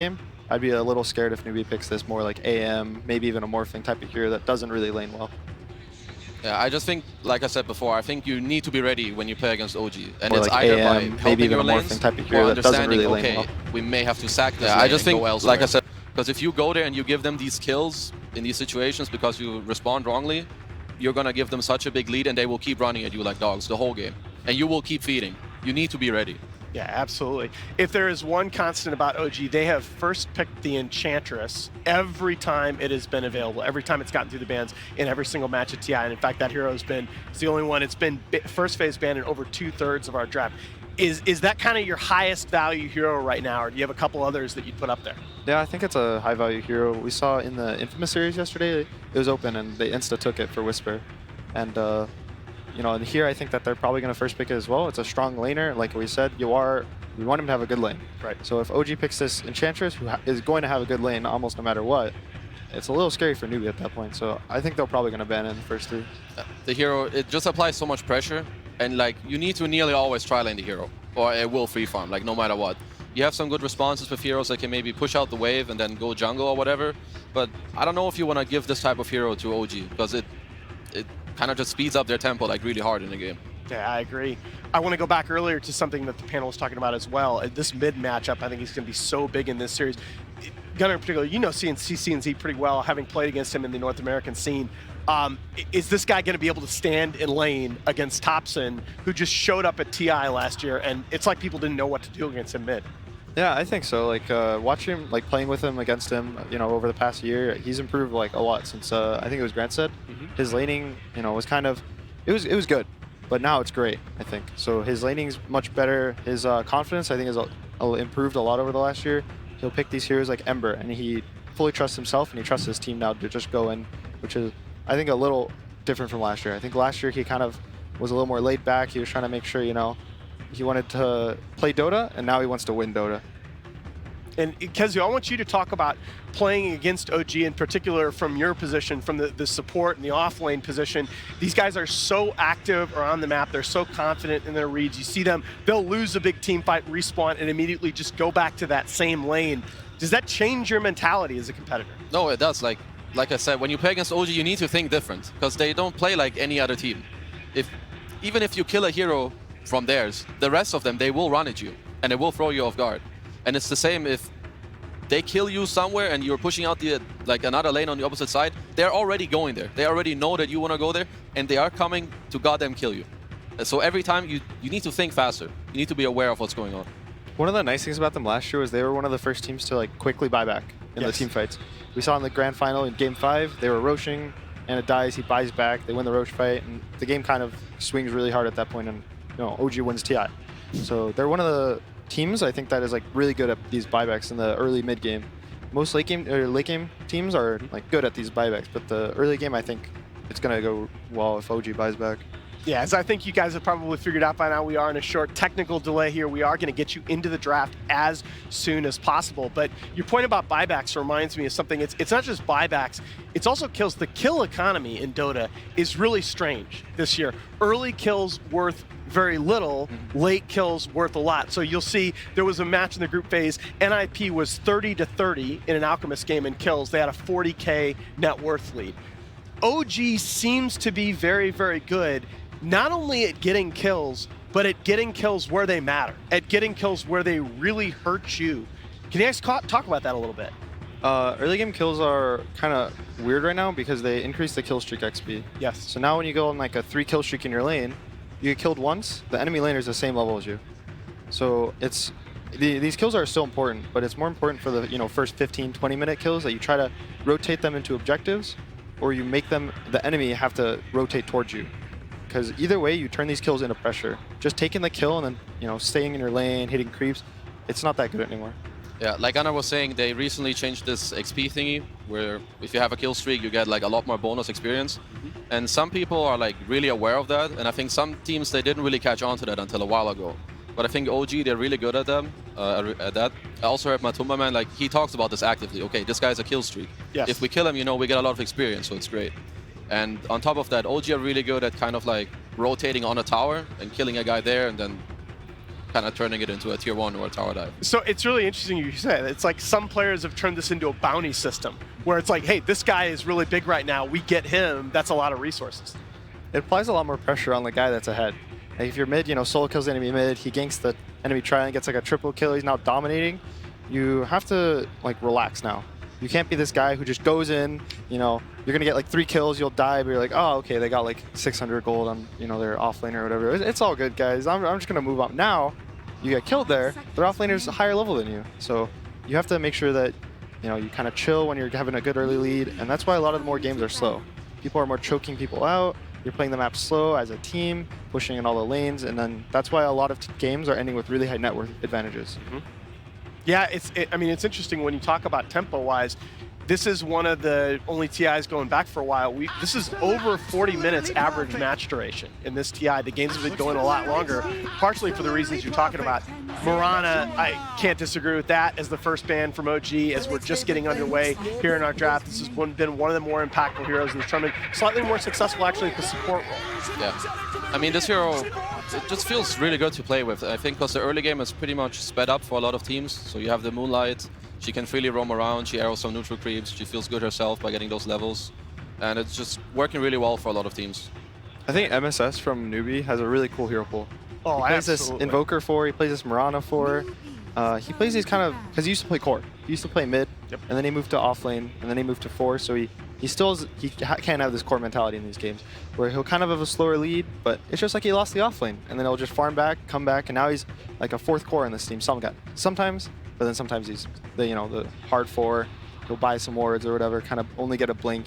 game, I'd be a little scared if Newbee picks this more like AM, maybe even a morphing type of hero that doesn't really lane well. Yeah, I just think, like I said before, I think you need to be ready when you play against OG. And Or it's like either AM, by maybe helping even your a morphing lanes type of or hero that doesn't understanding, really lane okay, well. we may have to sack this I lane just and think, go elsewhere. like I said, because if you go there and you give them these kills in these situations because you respond wrongly, you're going to give them such a big lead and they will keep running at you like dogs the whole game. And you will keep feeding. You need to be ready. Yeah, absolutely. If there is one constant about OG, they have first picked the Enchantress every time it has been available, every time it's gotten through the bans in every single match at TI. And in fact, that hero has been, it's the only one, it's been first phase banned in over 2/3 of our draft. Is that kind of your highest value hero right now, or do you have a couple others that you'd put up there? Yeah, I think it's a high value hero. We saw in the Infamous series yesterday, it was open and they insta took it for Whisper. And you know, and here I think that they're probably going to first pick it as well. It's a strong laner, like we said. We want him to have a good lane. Right. So if OG picks this Enchantress, who is going to have a good lane almost no matter what, it's a little scary for Newbee at that point. So I think they're probably going to ban it in the first 3. The hero, it just applies so much pressure, and like you need to nearly always try lane the hero, or it will free farm, like no matter what. You have some good responses with heroes that can maybe push out the wave and then go jungle or whatever, but I don't know if you want to give this type of hero to OG, because it kind of just speeds up their tempo like really hard in the game. Yeah, I agree. I want to go back earlier to something that the panel was talking about as well. This mid matchup, I think is going to be so big in this series. Gunnar in particular, you know CNZ pretty well, having played against him in the North American scene. Is this guy going to be able to stand in lane against Thompson, who just showed up at TI last year, and it's like people didn't know what to do against him mid? Yeah, I think so. Like watching him, like playing with him against him, you know, over the past year, he's improved like a lot since I think it was Grant said. His laning, you know, was kind of, it was good, but now it's great. I think so. His laning's much better. His confidence, I think, is improved a lot over the last year. He'll pick these heroes like Ember, and he fully trusts himself, and he trusts his team now to just go in, which is, I think, a little different from last year. I think last year he kind of was a little more laid back. He was trying to make sure, you know, he wanted to play Dota, and now he wants to win Dota. And Kezio, I want you to talk about playing against OG in particular from your position, from the support and the off-lane position. These guys are so active around the map. They're so confident in their reads. You see them, they'll lose a big team fight, respawn, and immediately just go back to that same lane. Does that change your mentality as a competitor? No, it does. Like I said, when you play against OG, you need to think different, because they don't play like any other team. Even if you kill a hero from theirs, the rest of them, they will run at you, and they will throw you off guard. And it's the same if they kill you somewhere and you're pushing out the another lane on the opposite side. They're already going there. They already know that you want to go there, and they are coming to goddamn kill you. So every time you need to think faster. You need to be aware of what's going on. One of the nice things about them last year was they were one of the first teams to like quickly buy back in the team fights. We saw in the grand final in Game 5, they were roshing, and it dies, he buys back, they win the rosh fight, and the game kind of swings really hard at that point, and you know, OG wins TI. So they're one of the teams I think that is like really good at these buybacks in the early mid game. Most late game teams are like good at these buybacks, but the early game I think it's gonna go well if OG buys back. Yeah, as I think you guys have probably figured out by now, we are in a short technical delay here. We are going to get you into the draft as soon as possible. But your point about buybacks reminds me of something. It's not just buybacks, it's also kills. The kill economy in Dota is really strange this year. Early kills worth very little, late kills worth a lot. So you'll see there was a match in the group phase. NIP was 30-30 in an Alchemist game in kills. They had a 40K net worth lead. OG seems to be very, very good, not only at getting kills, but at getting kills where they matter, at getting kills where they really hurt you. Can you guys talk about that a little bit? Early game kills are kind of weird right now because they increase the kill streak XP. Yes. So now when you go on like a 3 kill streak in your lane, you get killed once, the enemy laner is the same level as you. So it's these kills are still important, but it's more important for the first 15-20 minute kills that you try to rotate them into objectives, or you make them the enemy have to rotate towards you. Because either way, you turn these kills into pressure. Just taking the kill and then staying in your lane, hitting creeps, it's not that good anymore. Yeah, like Anna was saying, they recently changed this XP thingy, where if you have a kill streak, you get like a lot more bonus experience. And some people are like really aware of that, and I think some teams, they didn't really catch on to that until a while ago. But I think OG, they're really good at them, at that. I also heard Matumba Man, like he talks about this actively. Okay, this guy's a kill streak. Yes. If we kill him, we get a lot of experience, so it's great. And on top of that, OG are really good at kind of like rotating on a tower and killing a guy there and then kind of turning it into a tier 1 or a tower dive. So it's really interesting you said. It's like some players have turned this into a bounty system where it's like, hey, this guy is really big right now. We get him. That's a lot of resources. It applies a lot more pressure on the guy that's ahead. Like if you're mid, solo kills the enemy mid, he ganks the enemy try and gets like a triple kill, he's now dominating. You have to like relax now. You can't be this guy who just goes in, you're gonna get like 3 kills, you'll die, but you're like, oh, okay, they got like 600 gold on, their offlaner or whatever. It's all good, guys. I'm just gonna move on. Now, you get killed there, their offlaner's a higher level than you. So you have to make sure that, you kind of chill when you're having a good early lead, and that's why a lot of the more games are slow. People are more choking people out, you're playing the map slow as a team, pushing in all the lanes, and then that's why a lot of games are ending with really high net worth advantages. Mm-hmm. Yeah, I mean, it's interesting when you talk about tempo-wise. This is one of the only TIs going back for a while. This is over 40 minutes average match duration in this TI. The games have been going a lot longer, partially for the reasons you're talking about. Mirana, I can't disagree with that as the first ban from OG as we're just getting underway here in our draft. This has been one of the more impactful heroes in the tournament. Slightly more successful actually at the support role. Yeah, I mean, this hero, it just feels really good to play with. I think because the early game is pretty much sped up for a lot of teams. So you have the Moonlight. She can freely roam around, she arrows some neutral creeps, she feels good herself by getting those levels, and it's just working really well for a lot of teams. I think MSS from Newbee has a really cool hero pool. Oh, he plays absolutely. This Invoker for, he plays this Mirana for. He plays these kind of, because he used to play core. He used to play mid, and then he moved to offlane, and then he moved to 4, so he can't have this core mentality in these games, where he'll kind of have a slower lead, but it's just like he lost the offlane, and then he'll just farm back, come back, and now he's like a 4th core in this team. Sometimes, but then sometimes he's the hard 4. He'll buy some wards or whatever, kind of only get a blink,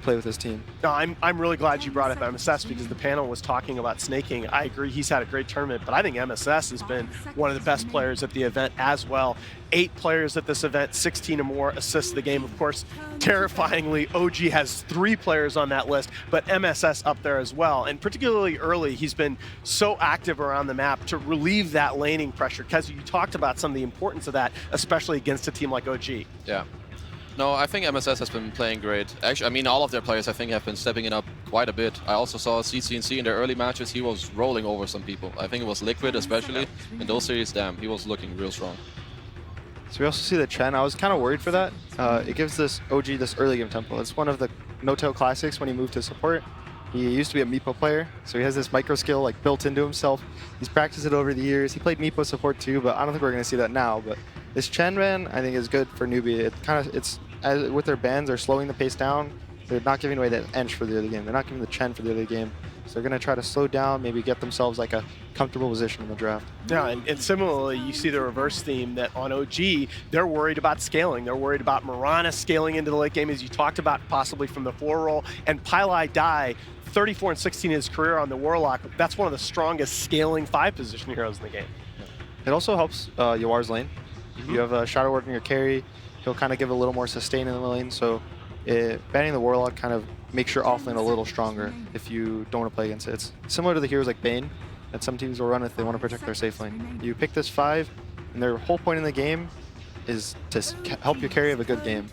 play with his team. No, I'm really glad you brought up MSS because the panel was talking about snaking. I agree, he's had a great tournament, but I think MSS has been one of the best players at the event as well. 8 players at this event, 16 or more assists the game. Of course, terrifyingly, OG has 3 players on that list, but MSS up there as well. And particularly early, he's been so active around the map to relieve that laning pressure. Because you talked about some of the importance of that, especially against a team like OG. Yeah. No, I think MSS has been playing great. Actually, I mean, all of their players, I think, have been stepping it up quite a bit. I also saw CCNC in their early matches. He was rolling over some people. I think it was Liquid, especially. In those series, damn, he was looking real strong. So we also see the Chen. I was kind of worried for that. It gives this OG this early game tempo. It's one of the no-tail classics when he moved to support. He used to be a Meepo player, so he has this micro skill like built into himself. He's practiced it over the years. He played Meepo support too, but I don't think we're going to see that now. But this Chen ban, I think, is good for Newbee. With their bans, they're slowing the pace down. They're not giving away that Ench for the other game. They're not giving the Chen for the other game. So they're going to try to slow down, maybe get themselves like a comfortable position in the draft. Yeah, and similarly, you see the reverse theme that on OG, they're worried about scaling. They're worried about Mirana scaling into the late game, as you talked about, possibly from the 4 role. And Pylai Dai, 34 and 16 in his career on the Warlock. That's one of the strongest scaling 5 position heroes in the game. It also helps Yawar's lane. If you have a Shadow Ward in your carry, he'll kind of give a little more sustain in the lane. So banning the Warlock kind of makes your offlane a little stronger if you don't want to play against it. It's similar to the heroes like Bane that some teams will run if they want to protect their safe lane. You pick this 5, and their whole point in the game is to help your carry have a good game.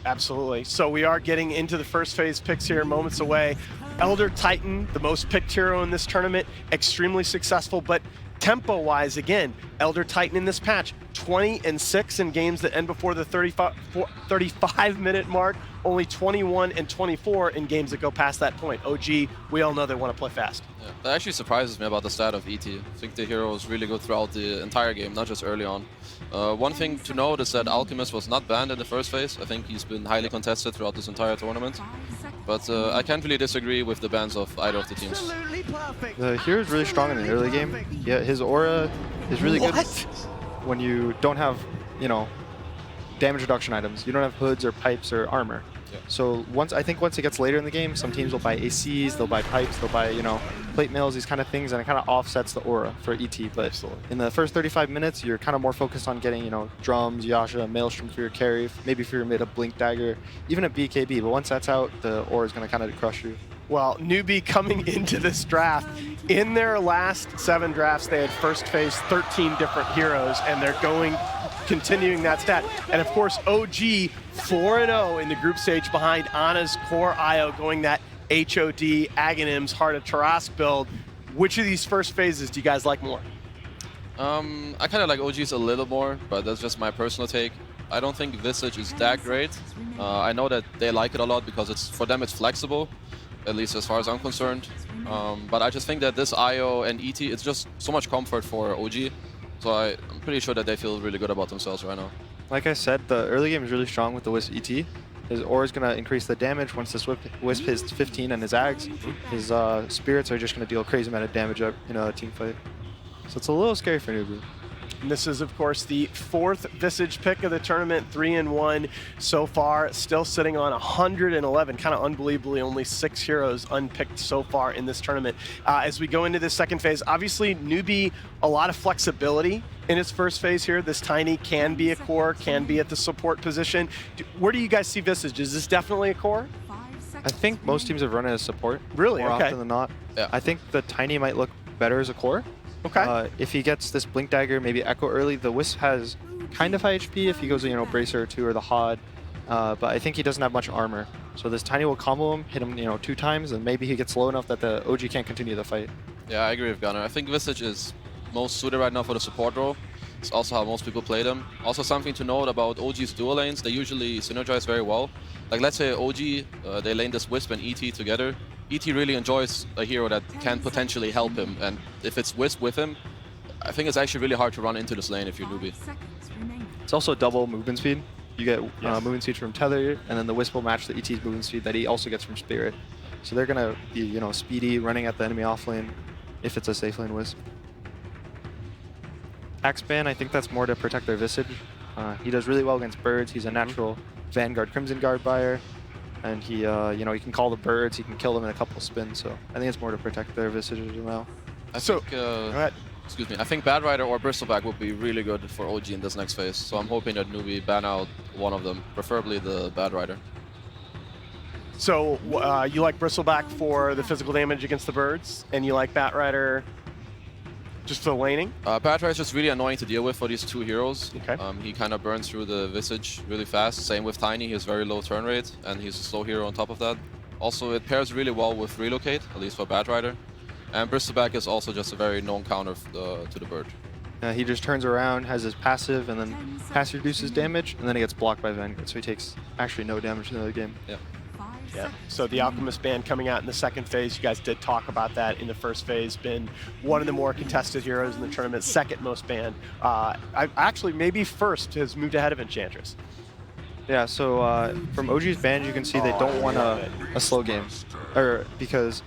Absolutely. So we are getting into the first phase picks here, moments away. Elder Titan, the most picked hero in this tournament, extremely successful, but tempo-wise, again, Elder Titan in this patch, 20 and 6 in games that end before the 35-minute mark, only 21 and 24 in games that go past that point. OG, we all know they want to play fast. Yeah, that actually surprises me about the stat of ET. I think the hero is really good throughout the entire game, not just early on. One thing to note is that Alchemist was not banned in the first phase. I think he's been highly contested throughout this entire tournament. But I can't really disagree with the bans of either of the teams. The hero is really strong in the early game. Yeah, his aura is really good when you don't have, damage reduction items. You don't have hoods or pipes or armor. Yeah. So once it gets later in the game, some teams will buy ACs, they'll buy pipes, they'll buy, plate mills, these kind of things, and it kind of offsets the aura for ET. But in the first 35 minutes, you're kind of more focused on getting, drums, Yasha, Maelstrom for your carry, maybe for your mid, a Blink Dagger, even a BKB. But once that's out, the aura is going to kind of crush you. Well, Newbee coming into this draft, in their last 7 drafts, they had first phase 13 different heroes, and they're continuing that stat. And of course, OG 4-0 in the group stage behind Ana's Core IO, going that HOD Aghanim's Heart of Tarask build. Which of these first phases do you guys like more? I kind of like OGs a little more, but that's just my personal take. I don't think Visage is that great. I know that they like it a lot because for them it's flexible, at least as far as I'm concerned. But I just think that this IO and ET, it's just so much comfort for OG. So I'm pretty sure that they feel really good about themselves right now. Like I said, the early game is really strong with the Wisp ET. His aura is going to increase the damage once the Wisp hits 15 and his Ags. His spirits are just going to deal a crazy amount of damage in a team fight. So it's a little scary for Newbee. And this is, of course, the 4th Visage pick of the tournament, 3-1 so far, still sitting on 111. Kind of unbelievably, only 6 heroes unpicked so far in this tournament. As we go into this second phase, obviously, Newbee, a lot of flexibility in its first phase here. This Tiny can be a core, can be at the support position. Where do you guys see Visage? Is this definitely a core? I think most teams have run it as support. Really? More Okay. often than not. Yeah. I think the Tiny might look better as a core. Okay. If he gets this Blink Dagger, maybe Echo early, the Wisp has kind of high HP if he goes, Bracer or 2 or the Hod. But I think he doesn't have much armor. So this Tiny will combo him, hit him, 2 times, and maybe he gets low enough that the OG can't continue the fight. Yeah, I agree with Gunnar. I think Visage is most suited right now for the support role. It's also how most people play them. Also something to note about OG's dual lanes, they usually synergize very well. Like let's say OG, they lane this Wisp and ET together. ET really enjoys a hero that can potentially help him, and if it's Wisp with him, I think it's actually really hard to run into this lane if you're Newbee. It's also double movement speed. You get movement speed from Tether, and then the Wisp will match the ET's movement speed that he also gets from Spirit. So they're going to be, speedy, running at the enemy off lane if it's a safe lane Wisp. Axeban, I think that's more to protect their Visage. He does really well against birds. He's a natural Vanguard Crimson Guard buyer. And he, he can call the birds, he can kill them in a couple of spins. So I think it's more to protect their Visages now. I think Bad Rider or Bristleback would be really good for OG in this next phase. So I'm hoping that Newbee ban out one of them, preferably the Bad Rider. So you like Bristleback for the physical damage against the birds, and you like Bat Rider just for the laning? Bad Rider is just really annoying to deal with for these 2 heroes. Okay. He kind of burns through the Visage really fast. Same with Tiny, he has very low turn rate, and he's a slow hero on top of that. Also, it pairs really well with Relocate, at least for Bad Rider. And Bristleback is also just a very known counter to the bird. He just turns around, has his passive, and then passive reduces damage, and then he gets blocked by Vanguard, so he takes actually no damage in the other game. Yeah. Yeah. So the Alchemist ban coming out in the second phase, you guys did talk about that in the first phase, been one of the more contested heroes in the tournament, second most banned. Actually, maybe first has moved ahead of Enchantress. Yeah, so from OG's ban, you can see they don't want a slow game. Because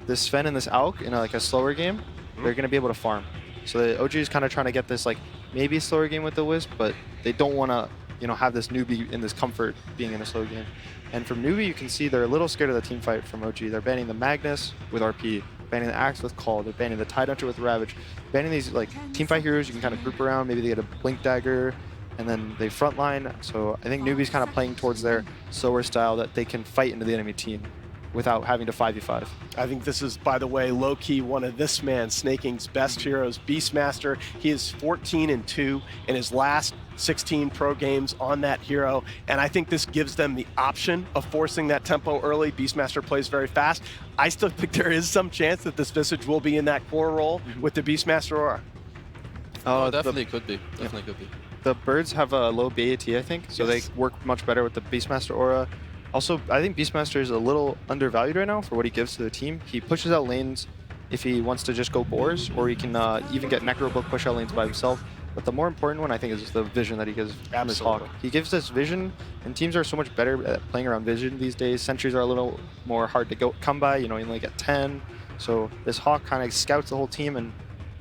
this Sven and this Alk in a slower game, they're going to be able to farm. So the OG is kind of trying to get this maybe slower game with the Wisp, but they don't want to have this Newbee in this comfort being in a slow game. And from Newbee, you can see they're a little scared of the team fight from OG. They're banning the Magnus with RP, banning the Axe with Call, they're banning the Tide Hunter with Ravage, banning these team fight heroes you can kind of group around. Maybe they get a Blink Dagger, and then they frontline. So I think Newbee's kind of playing towards their slower style that they can fight into the enemy team without having to 5v5. I think this is, by the way, low-key one of this man, Snaking's best heroes, Beastmaster. He is 14-2 in his last 16 pro games on that hero, and I think this gives them the option of forcing that tempo early. Beastmaster plays very fast. I still think there is some chance that this Visage will be in that core role with the Beastmaster aura. Oh, definitely could be. Definitely could be. The birds have a low BAT, I think, so they work much better with the Beastmaster aura. Also, I think Beastmaster is a little undervalued right now for what he gives to the team. He pushes out lanes if he wants to just go boars, or he can even get Necrobook push out lanes by himself. But the more important one, I think, is the vision that he gives from his Hawk. He gives us vision, and teams are so much better at playing around vision these days. Sentries are a little more hard to come by, you only get 10. So this Hawk kind of scouts the whole team, and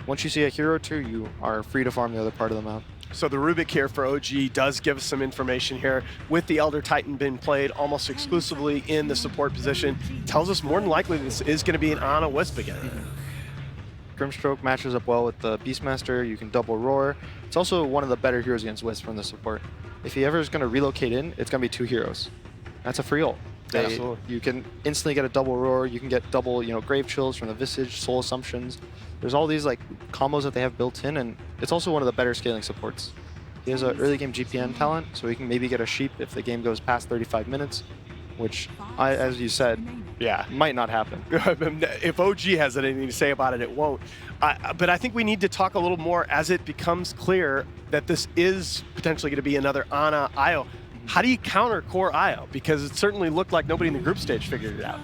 once you see a hero or 2, you are free to farm the other part of the map. So the Rubik here for OG does give us some information here. With the Elder Titan being played almost exclusively in the support position, tells us more than likely this is going to be an Ana Wisp again. Grimstroke matches up well with the Beastmaster. You can double roar. It's also one of the better heroes against Wisp from the support. If he ever is going to relocate in, it's going to be 2 heroes. That's a free ult. Absolutely. You can instantly get a double roar. You can get double, Grave Chills from the Visage, Soul Assumptions. There's all these combos that they have built in, and it's also one of the better scaling supports. He has an early game GPN talent, so he can maybe get a sheep if the game goes past 35 minutes. which, as you said, Yeah. might not happen. If OG has anything to say about it, it won't. But I think we need to talk a little more as it becomes clear that this is potentially going to be another Ana IO. How do you counter core IO? Because it certainly looked like nobody in the group stage figured it out.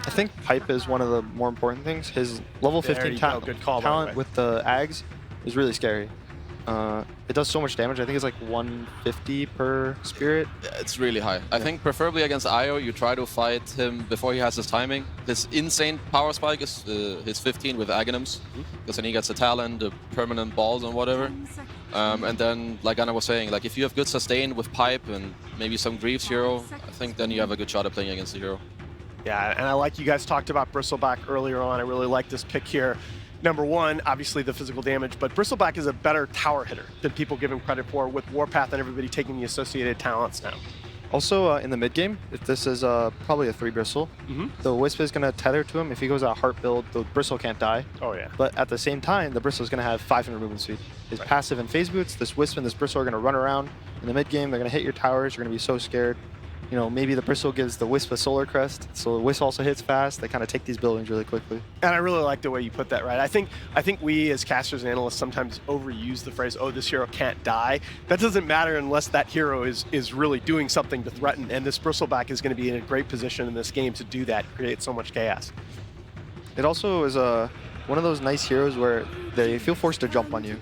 I think Pipe is one of the more important things. His level 15 Good call, talent with the Ags is really scary. It does so much damage. I think it's like 150 per spirit. It's really high. I think preferably against IO, you try to fight him before he has his timing. His insane power spike is his 15 with Aghanims, because then he gets a talent, the permanent balls and whatever. And then, like Anna was saying, like if you have good sustain with Pipe and maybe some Greaves hero, I think then you have a good shot at playing against the hero. Yeah, and I like you guys talked about Bristleback earlier on. I really like this pick here. Number one, obviously the physical damage, but Bristleback is a better tower hitter than people give him credit for, with Warpath and everybody taking the associated talents now. Also, in the mid game, if this is probably a 3 Bristle, the Wisp is going to tether to him. If he goes out heart build, the Bristle can't die. Oh, yeah. But at the same time, the Bristle is going to have 500 movement speed. His passive and phase boots, this Wisp and this Bristle are going to run around. In the mid game, they're going to hit your towers. You're going to be so scared. You know, maybe the Bristle gives the Wisp a solar crest, so the Wisp also hits fast. They kind of take these buildings really quickly. And I really like the way you put that, right? I think we as casters and analysts sometimes overuse the phrase, oh, this hero can't die. That doesn't matter unless that hero is really doing something to threaten, and this Bristleback is going to be in a great position in this game to do that, create so much chaos. It also is one of those nice heroes where they feel forced to jump on you.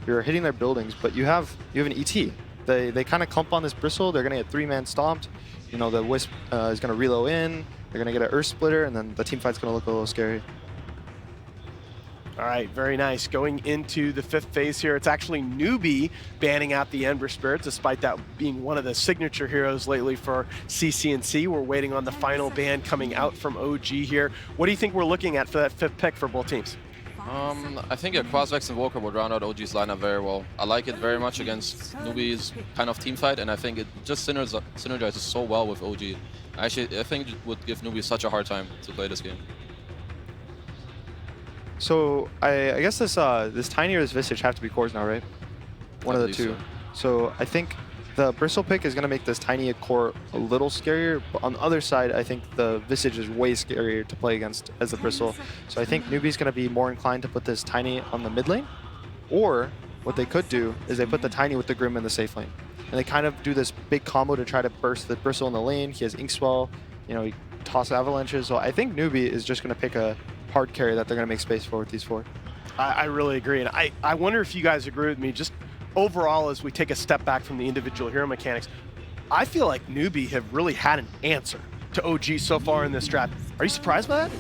You're hitting their buildings, but you have an ET. They kind of clump on this Bristle. They're going to get 3-man stomped. You know, the Wisp is going to reload in. They're going to get an Earth Splitter, and then the team fight's going to look a little scary. All right, very nice. Going into the 5th phase here, it's actually Newbee banning out the Ember Spirit, despite that being one of the signature heroes lately for CCNC. We're waiting on the final ban coming out from OG here. What do you think we're looking at for that 5th pick for both teams? I think a Crossvex Invoker would round out OG's lineup very well. I like it very much against Newbee's kind of team fight, and I think it just synergizes so well with OG. I think it would give Newbee such a hard time to play this game. So I guess this Tiny or this Visage have to be cores now, right? One of the two. So I think the Bristle pick is going to make this Tiny core a little scarier, but on the other side, I think the Visage is way scarier to play against as the Bristle. So I think Newbee's going to be more inclined to put this Tiny on the mid lane, or what they could do is they put the Tiny with the Grim in the safe lane. And they kind of do this big combo to try to burst the Bristle in the lane. He has Inkswell, you know, he tosses avalanches. So I think Newbee is just going to pick a hard carry that they're going to make space for with these 4. I really agree, and I wonder if you guys agree with me. Just overall, as we take a step back from the individual hero mechanics, I feel like Newbee have really had an answer to OG so far in this draft. Are you surprised by that?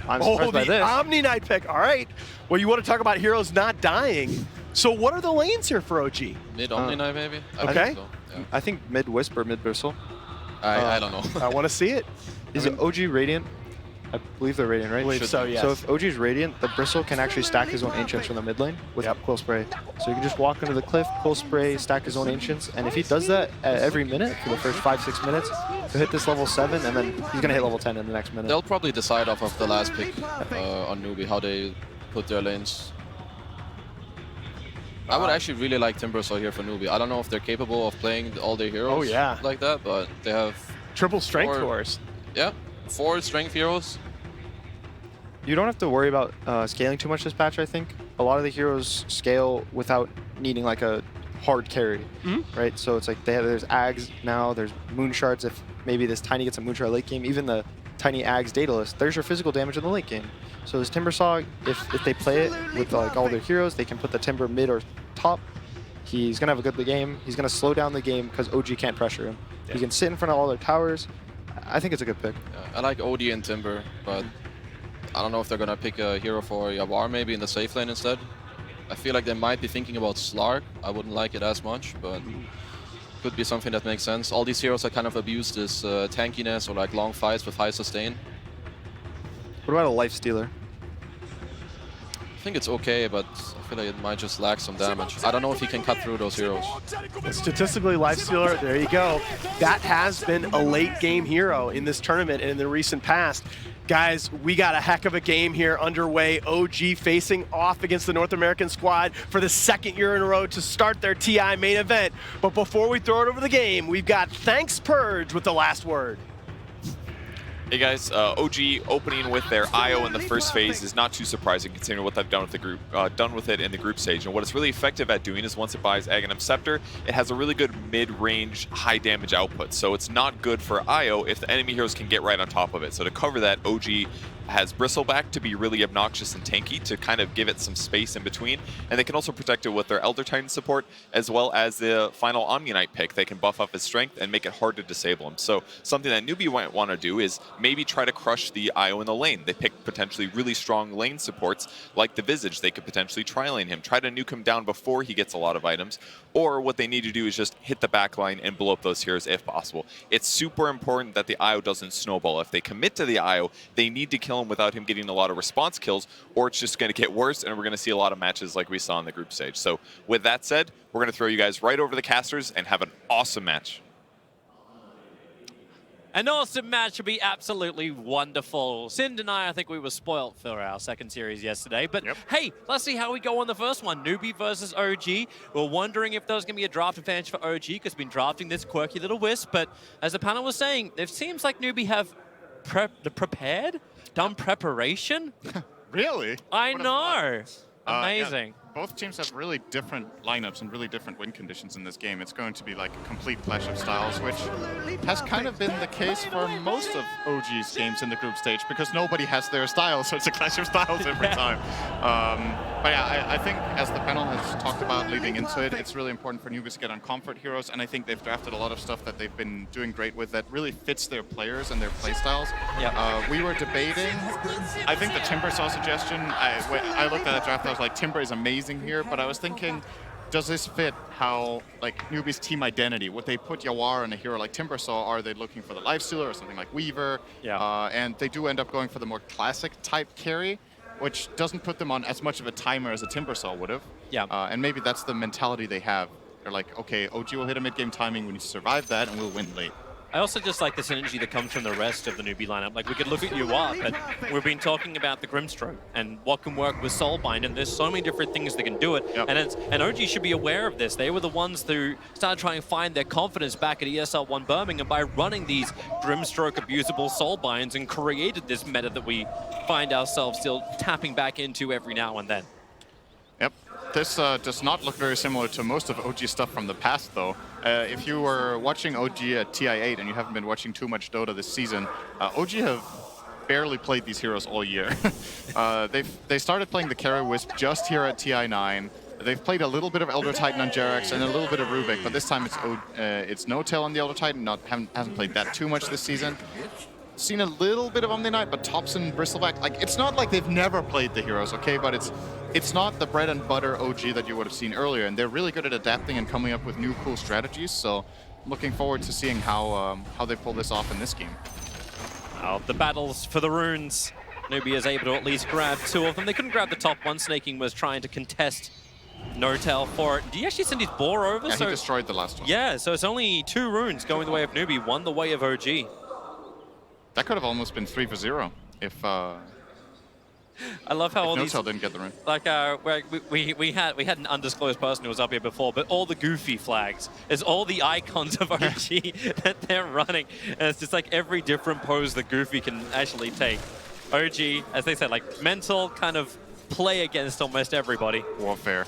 I'm surprised by this. Omni Knight pick. All right. Well, you want to talk about heroes not dying. So what are the lanes here for OG? Mid Omni Knight, maybe? Okay. I think so, yeah. I think mid Wisp or mid Bristle. I don't know. I want to see it. Is it OG Radiant? I believe they're Radiant, right? I believe so, yes. So if OG's Radiant, the Bristle can actually stack his own Ancients from the mid lane with Quill Spray. So you can just walk under the cliff, Quill Spray, stack his own Ancients, and if he does that every minute for the first 5-6 minutes, he'll hit this level 7, and then he's going to hit level 10 in the next minute. They'll probably decide off of the last pick on Newbee, how they put their lanes. I would actually really like Timbersaw here for Newbee. I don't know if they're capable of playing all their heroes like that, but they have... Triple strength cores. Yeah, 4 strength heroes. You don't have to worry about scaling too much this patch, I think. A lot of the heroes scale without needing like a hard carry, right? So it's like there's Ags now, there's Moon Shards if maybe this Tiny gets a Moon Shard late game, even the Tiny Ags Daedalus, there's your physical damage in the late game. So this Timbersaw, if they play it with like all their heroes, they can put the Timber mid or top. He's going to have a good game. He's going to slow down the game because OG can't pressure him. He can sit in front of all their towers. I think it's a good pick. Yeah, I like OD and Timber, but I don't know if they're going to pick a hero for Yawar maybe in the safe lane instead. I feel like they might be thinking about Slark. I wouldn't like it as much, but could be something that makes sense. All these heroes are kind of abused this tankiness or like long fights with high sustain. What about a Life Stealer? I think it's okay, but I feel like it might just lack some damage. I don't know if he can cut through those heroes. Statistically, Lifestealer, there you go. That has been a late game hero in this tournament and in the recent past. Guys, we got a heck of a game here underway. OG facing off against the North American squad for the second year in a row to start their TI main event. But before we throw it over the game, we've got Thanks Purge with the last word. Hey guys, OG opening with their IO in the first phase is not too surprising considering what they've done with the group, in the group stage. And what it's really effective at doing is once it buys Aghanim Scepter, it has a really good mid-range, high damage output. So it's not good for IO if the enemy heroes can get right on top of it. So to cover that, OG has Bristleback to be really obnoxious and tanky to kind of give it some space in between. And they can also protect it with their Elder Titan support, as well as the final Omni-Knight pick. They can buff up his strength and make it hard to disable him. So something that Newbee might want to do is maybe try to crush the IO in the lane. They pick potentially really strong lane supports like the Visage. They could potentially tri-lane him, try to nuke him down before he gets a lot of items. Or what they need to do is just hit the back line and blow up those heroes if possible. It's super important that the IO doesn't snowball. If they commit to the IO, they need to kill him without him getting a lot of response kills, or it's just going to get worse and we're going to see a lot of matches like we saw in the group stage. So with that said, we're going to throw you guys right over the casters and have an awesome match. An awesome match would be absolutely wonderful. Sind and I think we were spoilt for our second series yesterday. But hey, let's see how we go on the first one. Newbee versus OG. We're wondering if there's going to be a draft advantage for OG because we've been drafting this quirky little wisp. But as the panel was saying, it seems like Newbee have done preparation. Really? I know. Amazing. Yeah. Both teams have really different lineups and really different win conditions in this game. It's going to be like a complete clash of styles, which has kind of been the case for most of OG's games in the group stage because nobody has their style, so it's a clash of styles every time. But yeah, I think as the panel has talked about leading into it, it's really important for newbies to get on comfort heroes, and I think they've drafted a lot of stuff that they've been doing great with that really fits their players and their playstyles. We were debating, I think the Timbersaw suggestion, I looked at that draft, I was like, Timber is amazing here, but I was thinking, does this fit how like Newbee's team identity? Would they put Yawar in a hero like Timbersaw? Are they looking for the Lifestealer or something like Weaver? And they do end up going for the more classic type carry, which doesn't put them on as much of a timer as a Timbersaw would have. And maybe that's the mentality they have. They're like, okay, OG will hit a mid-game timing, we need to survive that, and we'll win late. I also just like the synergy that comes from the rest of the Newbee lineup. Like, we could look at Yawar, but we've been talking about the Grimstroke and what can work with Soulbind, and there's so many different things that can do it. And OG should be aware of this. They were the ones who started trying to find their confidence back at ESL1 Birmingham by running these Grimstroke abusable Soulbinds and created this meta that we find ourselves still tapping back into every now and then. This does not look very similar to most of OG stuff from the past, though. If you were watching OG at TI8 and you haven't been watching too much Dota this season, OG have barely played these heroes all year. They started playing the Carry Wisp just here at TI9. They've played a little bit of Elder Titan on Jerax and a little bit of Rubik, but this time it's No-Tail on the Elder Titan. Hasn't played that too much this season. Seen a little bit of Omni-Knight, but Thompson, Bristleback, like, it's not like they've never played the heroes, okay? But it's not the bread and butter OG that you would have seen earlier, and they're really good at adapting and coming up with new cool strategies, so I'm looking forward to seeing how they pull this off in this game. The battles for the runes. Newbee is able to at least grab two of them. They couldn't grab the top one. Snaking was trying to contest No-Tail for it. Did he actually send his boar over? Yeah, he destroyed the last one. Yeah, so it's only 2 runes going the way of Newbee, 1 the way of OG. That could have almost been 3 for 0 if I love how all No-Tail these, didn't get the rune. like we had an undisclosed person who was up here before, but all the goofy flags is all the icons of OG that they're running, and it's just like every different pose that Goofy can actually take. OG, as they said, like mental kind of play against almost everybody. Warfare.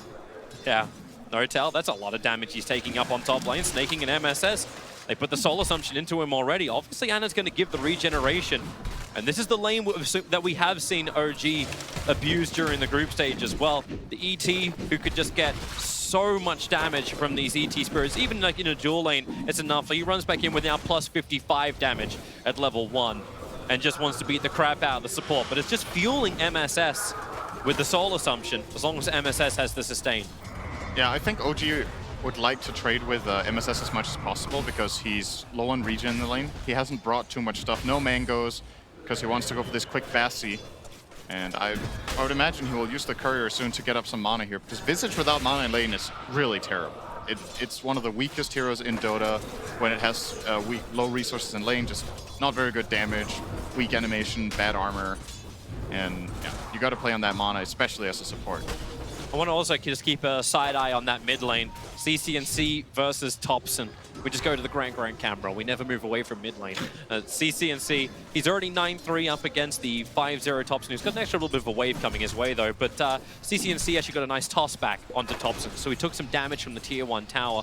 Yeah, No-Tail, that's a lot of damage he's taking up on top lane, snaking an MSS. They put the Soul Assumption into him already. Obviously, Anna's going to give the regeneration. And this is the lane that we have seen OG abuse during the group stage as well. The ET, who could just get so much damage from these ET spirits. Even like in a dual lane, it's enough. So he runs back in with now plus 55 damage at level 1 and just wants to beat the crap out of the support. But it's just fueling MSS with the Soul Assumption, as long as MSS has the sustain. Yeah, I think OG would like to trade with MSS as much as possible because he's low on regen in the lane. He hasn't brought too much stuff, no mangoes, because he wants to go for this quick fast C. And I would imagine he will use the courier soon to get up some mana here, because Visage without mana in lane is really terrible. It's one of the weakest heroes in Dota when it has low resources in lane, just not very good damage. weak animation, bad armor, and yeah, you got to play on that mana, especially as a support. I want to also just keep a side eye on that mid lane. CCNC versus Topson. We just go to the Grand camera. We never move away from mid lane. CCNC, he's already 9-3 up against the 5-0 Topson, who's got an extra little bit of a wave coming his way though. But CCNC actually got a nice toss back onto Topson, so he took some damage from the tier 1 tower.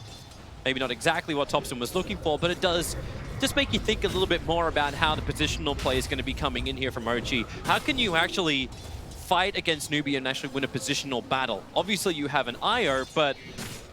Maybe not exactly what Topson was looking for, but it does just make you think a little bit more about how the positional play is going to be coming in here from OG. How can you actually fight against Newbee and actually win a positional battle? Obviously you have an IO, but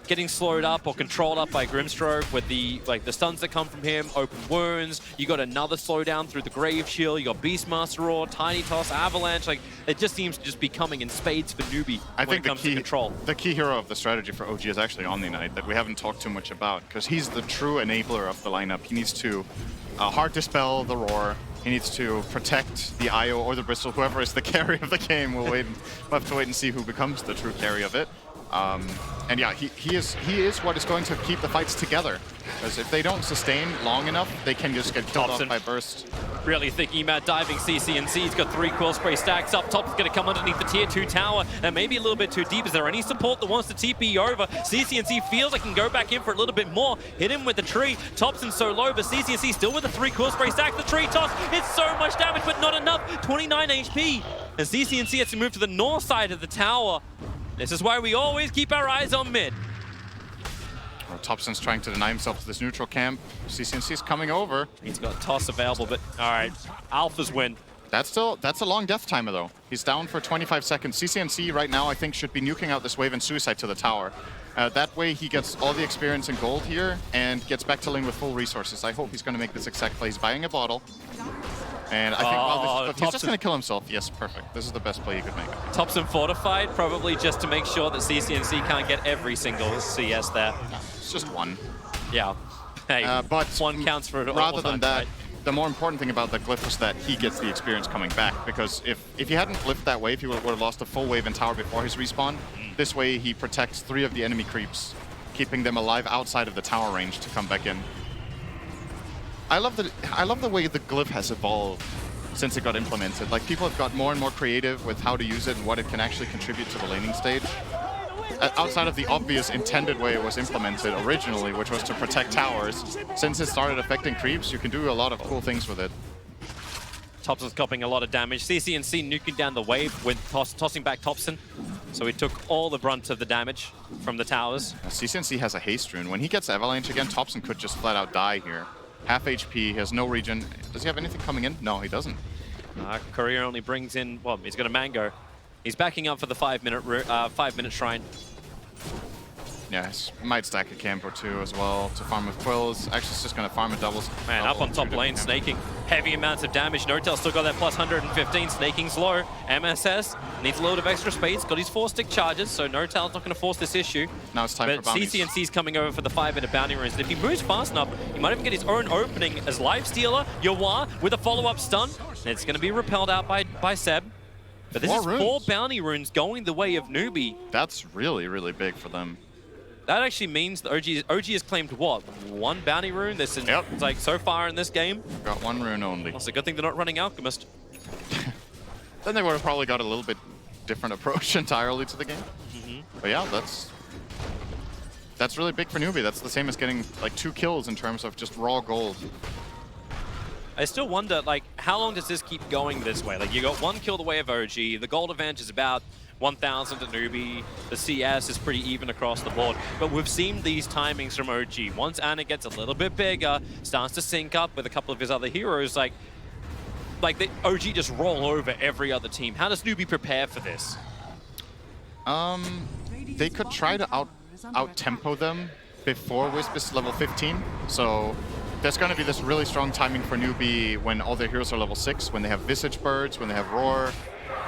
getting slowed up or controlled up by Grimstroke with the stuns that come from him, open wounds, you got another slowdown through the Grave Shield, you got Beastmaster Roar, Tiny Toss, Avalanche, like it just seems to just be coming in spades for Newbee when it comes to control. The key hero of the strategy for OG is actually Omni Knight that we haven't talked too much about, because he's the true enabler of the lineup. He needs to hard dispel the Roar. He needs to protect the IO or the Bristle, whoever is the carry of the game. We'll have to wait and see who becomes the true carry of it. And yeah, he is what is going to keep the fights together. Because if they don't sustain long enough, they can just get killed off by burst. Really thinking about diving CCNC. He's got 3 Quill Spray stacks up top. He's going to come underneath the tier 2 tower and maybe a little bit too deep. Is there any support that wants to TP over? CCNC feels like he can go back in for a little bit more. Hit him with the tree. Topson's so low, but CCNC still with the 3 Quill Spray stacks. The tree toss. It's so much damage, but not enough. 29 HP. And CCNC has to move to the north side of the tower. This is why we always keep our eyes on mid. Well, Topson's trying to deny himself to this neutral camp. CCNC's coming over. He's got toss available, but all right, Alphas win. That's a long death timer though. He's down for 25 seconds. CCNC right now I think should be nuking out this wave and suicide to the tower. That way he gets all the experience and gold here and gets back to lane with full resources. I hope he's going to make this exact play. He's buying a bottle. And I think well, he's just going to kill himself. Yes, perfect. This is the best play you could make. Topson fortified, probably just to make sure that CCNC can't get every single CS there. No, it's just one. Yeah. Hey, but one counts for it all rather than time, that, right? the more important thing about the glyph was that he gets the experience coming back. Because if he hadn't glyphed that wave, he would have lost a full wave in tower before his respawn. This way, he protects 3 of the enemy creeps, keeping them alive outside of the tower range to come back in. I love the way the glyph has evolved since it got implemented. Like, people have got more and more creative with how to use it and what it can actually contribute to the laning stage. Outside of the obvious intended way it was implemented originally, which was to protect towers, since it started affecting creeps, you can do a lot of cool things with it. Topson's copying a lot of damage. CCNC nuking down the wave with tossing back Topson. So he took all the brunt of the damage from the towers. CCNC has a haste rune. When he gets Avalanche again, Topson could just flat out die here. Half HP, he has no regen. Does he have anything coming in? No, he doesn't. Courier only brings in, well, he's got a Mango. He's backing up for the 5-minute shrine. Yeah, he might stack a camp or 2 as well to farm with Quills. Actually, it's just going to farm a doubles. Man, up on top lane, snaking heavy amounts of damage. Nortel still got that plus 115, snaking's low. MSS needs a load of extra space, got his 4-stick charges, so Nortel's not going to force this issue. Now it's time for bounties. But CCNC's coming over for the 5-minute bounty runes, and if he moves fast enough, he might even get his own opening as Lifestealer, Yawar with a follow-up stun. And it's going to be repelled out by Seb. But this is 4 bounty runes going the way of Newbee. That's really, really big for them. That actually means that OG has claimed what? 1 bounty rune? This is like so far in this game. Got 1 rune only. It's a good thing they're not running Alchemist. Then they would have probably got a little bit different approach entirely to the game. But yeah, that's really big for Newbee. That's the same as getting like 2 kills in terms of just raw gold. I still wonder, like, how long does this keep going this way? Like, you got 1 kill the way of OG. The gold advantage is about 1,000 to Newbee. The CS is pretty even across the board. But we've seen these timings from OG. Once Ana gets a little bit bigger, starts to sync up with a couple of his other heroes, like the OG just roll over every other team. How does Newbee prepare for this? They could try to out-tempo them before Wisp is level 15. So there's going to be this really strong timing for Newbee when all their heroes are level 6, when they have Visage Birds, when they have Roar,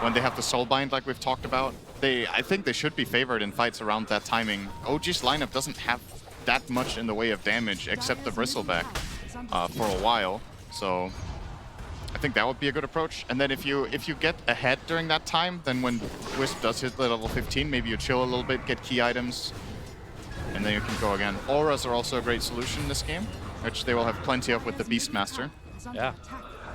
when they have the Soulbind like we've talked about. I think they should be favored in fights around that timing. OG's lineup doesn't have that much in the way of damage except the Bristleback for a while. So I think that would be a good approach. And then if you get ahead during that time, then when Wisp does hit the level 15, maybe you chill a little bit, get key items, and then you can go again. Auras are also a great solution in this game, which they will have plenty of with the Beastmaster. Yeah.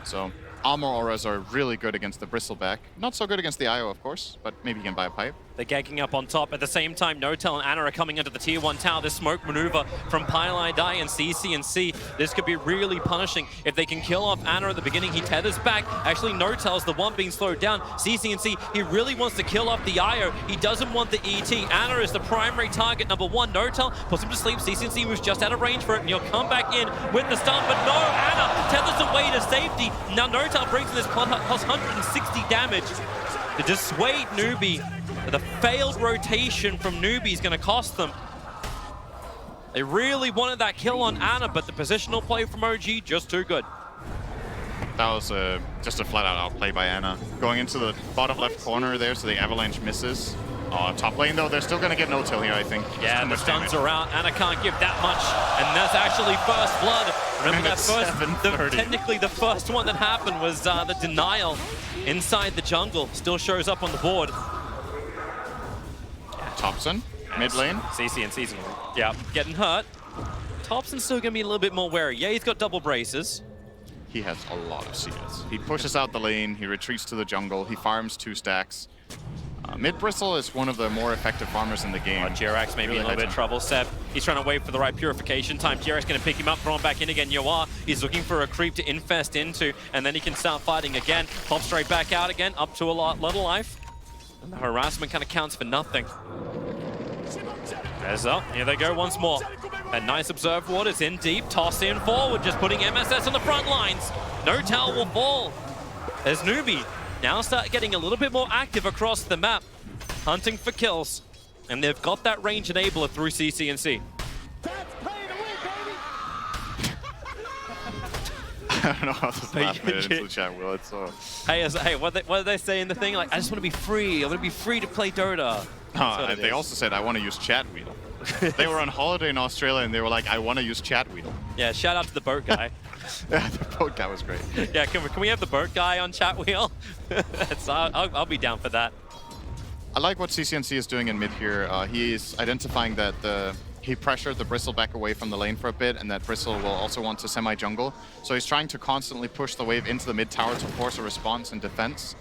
So Armor auras are really good against the Bristleback. Not so good against the IO, of course, but maybe he can buy a pipe. They're gagging up on top. At the same time, Notel and Ana are coming into the tier 1 tower. This smoke maneuver from Pylai Dai and CCNC. This could be really punishing. If they can kill off Ana at the beginning, he tethers back. Actually, Notel's the one being slowed down. CCNC, he really wants to kill off the IO. He doesn't want the ET. Ana is the primary target, number 1. Notel puts him to sleep. CCNC was just out of range for it, and he'll come back in with the stun. But no, Ana tethers away to safety. Now Notel brings in this plus 160 damage to dissuade Newbee. The failed rotation from Newbee is going to cost them. They really wanted that kill on Ana, but the positional play from OG, just too good. That was just a flat-out outplay by Ana. Going into the bottom left corner there, so the Avalanche misses. Top lane, though, they're still going to get no-till here, I think. Yeah, the stuns are out. Ana can't give that much, and that's actually first blood. Remember that technically the first one that happened was the denial inside the jungle. Still shows up on the board. Thompson, mid lane. CCNC's getting hurt. Thompson's still going to be a little bit more wary. Yeah, he's got double braces. He has a lot of CS. He pushes out the lane, he retreats to the jungle, he farms 2 stacks. Mid Bristle is one of the more effective farmers in the game. Jirax maybe really in a little bit of trouble. Seb, he's trying to wait for the right purification time. Jirax going to pick him up, throw him back in again. Yoar, he's looking for a creep to infest into, and then he can start fighting again. Pop straight back out again, up to a lot of life. And the harassment kind of counts for nothing. There's up. Here they go once more. A nice observed ward is in deep. Toss in forward, just putting MSS on the front lines. No tower will fall. There's Newbee. Now start getting a little bit more active across the map, hunting for kills. And they've got that range enabler through CCNC. I don't know how this last minute into the chat will. It's so... Hey, what did they say in the thing? Like, I just want to be free. I want to be free to play Dota. They also said, I want to use chat wheel. They were on holiday in Australia and they were like, I want to use chat wheel. Yeah, shout out to the boat guy. Yeah, the boat guy was great. Yeah, can we have the boat guy on chat wheel? I'll be down for that. I like what CCNC is doing in mid here. He's identifying that he pressured the Bristle back away from the lane for a bit, and that Bristle will also want to semi-jungle. So he's trying to constantly push the wave into the mid tower to force a response and defense,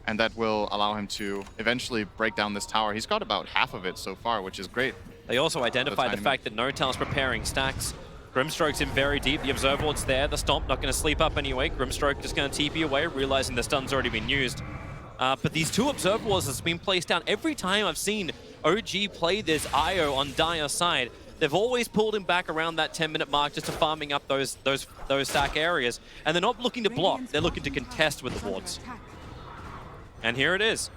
and that will allow him to eventually break down this tower. He's got about half of it so far, which is great. They also identified the fact that Notel's preparing stacks. Grimstroke's in very deep. The Observer Ward's there. The Stomp not going to sleep up anyway. Grimstroke just going to TP away, realizing the stun's already been used. But these 2 Observer Wards has been placed down. Every time I've seen OG play this IO on Dire's side, they've always pulled him back around that 10-minute mark just to farming up those stack areas. And they're not looking to block. They're looking to contest with the wards. And here it is.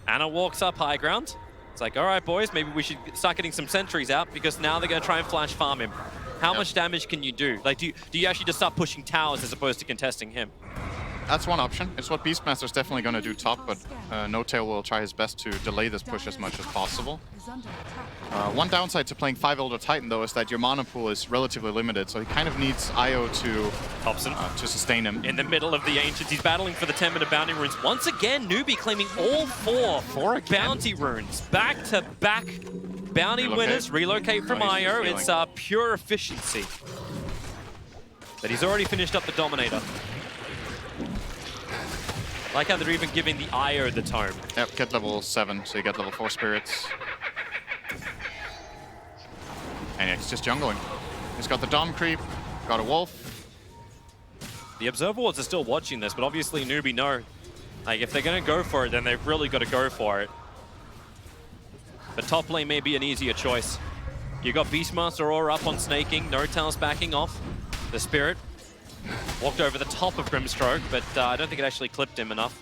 Ana walks up high ground. It's like, all right, boys, maybe we should start getting some sentries out because now they're going to try and flash farm him. How much damage can you do? Like, do you actually just start pushing towers as opposed to contesting him? That's one option. It's what Beastmaster's definitely going to do top, but No-Tail will try his best to delay this push as much as possible. One downside to playing 5 Elder Titan, though, is that your mana pool is relatively limited, so he kind of needs IO to sustain him. In the middle of the Ancients, he's battling for the 10-minute bounty runes. Once again, Newbee claiming all 4 bounty runes. Back-to-back bounty winners relocate from IO. It's pure efficiency. But he's already finished up the Dominator. Like how they're even giving the IO the tome. Yep, get level 7, so you get level 4 spirits. And yeah, he's just jungling. He's got the Dom creep, got a wolf. The Observer Wards are still watching this, but obviously Newbee know. Like, if they're going to go for it, then they've really got to go for it. But top lane may be an easier choice. You got Beastmaster Aura up on snaking, Notel's backing off. The Spirit walked over the top of Grimstroke, but I don't think it actually clipped him enough.